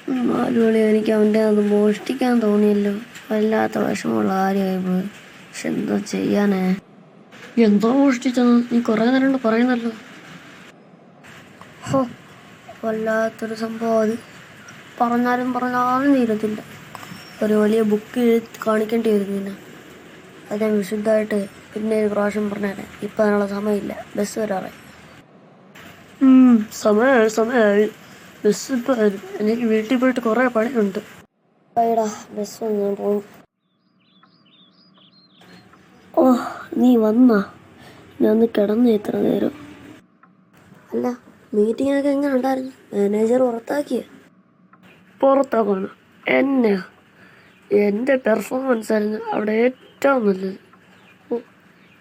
നാലുകളി എനിക്ക് അവൻ്റെ അത് മോഷ്ടിക്കാൻ തോന്നിയല്ലോ. വല്ലാത്ത വിഷമമുള്ള കാര്യമായി പോയി. പക്ഷെ എന്തോ ചെയ്യാനേ. എന്തോ മോഷ്ടിച്ചെന്ന് നീ കുറേ നേരം കൊണ്ട് പറയുന്നല്ലോ. ഹോ, വല്ലാത്തൊരു സംഭവം അത്. പറഞ്ഞാലും തീരത്തില്ല. ഒരു വലിയ ബുക്ക് എഴുതി കാണിക്കേണ്ടി വരുന്നില്ല. അത് ഞാൻ വിശുദ്ധമായിട്ട് പിന്നെ ഒരു പ്രാവശ്യം പറഞ്ഞേരെ. ഇപ്പം അതിനുള്ള സമയമില്ല, ബസ് വരാറായി. സമയമായി. ബസ് ഇപ്പം വരും. എനിക്ക് വീട്ടിൽ പോയിട്ട് കുറേ പണിയുണ്ട്. അയ്യടാ, ബസ് വന്ന് ഞാൻ പോകും. ഓ, നീ വന്നാ? ഞാൻ ഒന്ന് കിടന്നു ഇത്ര നേരം. അല്ല, മീറ്റിങ്ങൊക്കെ എങ്ങനെ ഉണ്ടായിരുന്നു? മാനേജർ പുറത്താക്കാണ് എന്നെയാ? എൻ്റെ പെർഫോമൻസ് ആയിരുന്നു അവിടെ ഏറ്റവും നല്ലത്. ഓ,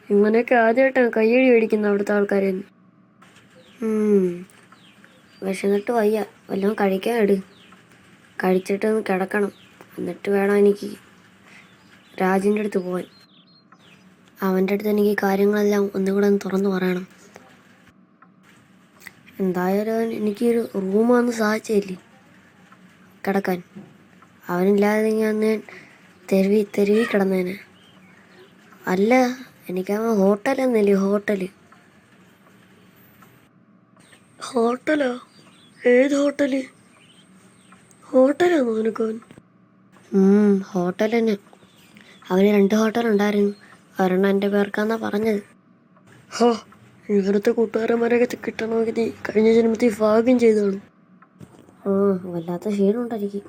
ഇങ്ങനെയൊക്കെ ആദ്യമായിട്ടാണ് കയ്യടി മേടിക്കുന്നത് അവിടുത്തെ ആൾക്കാരെ. വിശന്നിട്ട് വയ്യ, വല്ലതും കഴിക്കാൻ ഇട്. കഴിച്ചിട്ടൊന്ന് കിടക്കണം. എന്നിട്ട് വേണം എനിക്ക് രാജിൻ്റെ അടുത്ത് പോകാൻ. അവൻ്റെ അടുത്ത് എനിക്ക് കാര്യങ്ങളെല്ലാം ഒന്നും കൂടെ ഒന്ന് തുറന്നു പറയണം. എന്തായാലും എനിക്കൊരു റൂമൊന്ന് സഹായിച്ചില്ലേ കിടക്കാൻ. അവനില്ലാതെ ഞാൻ തെരുവി കിടന്നേനെ. അല്ല, എനിക്കവൻ ഹോട്ടലെന്നല്ലേ. ഹോട്ടലോ? ഏത് ഹോട്ടല്? ഹോട്ടലാണോ നിനക്കവൻ? ഹോട്ടൽ തന്നെ. അവന് 2 ഹോട്ടലുണ്ടായിരുന്നു. ഒരെണ്ണം എൻ്റെ പേർക്കാന്നാ പറഞ്ഞത്. ഹോ, ഇവിടുത്തെ കൂട്ടുകാരന്മാരൊക്കെ കിട്ടണമെങ്കിൽ നീ കഴിഞ്ഞ ജന്മത്തിൽ ഭാഗ്യം ചെയ്തോളൂ. വല്ലാത്ത ക്ഷീണമുണ്ടായിരിക്കും.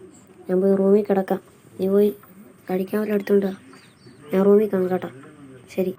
ഞാൻ പോയി റൂമിൽ കിടക്കാം. നീ പോയി കഴിക്കാൻ വല്ല എടുത്തോണ്ടാ. ഞാൻ റൂമിൽ കാണാം കേട്ടോ. ശരി.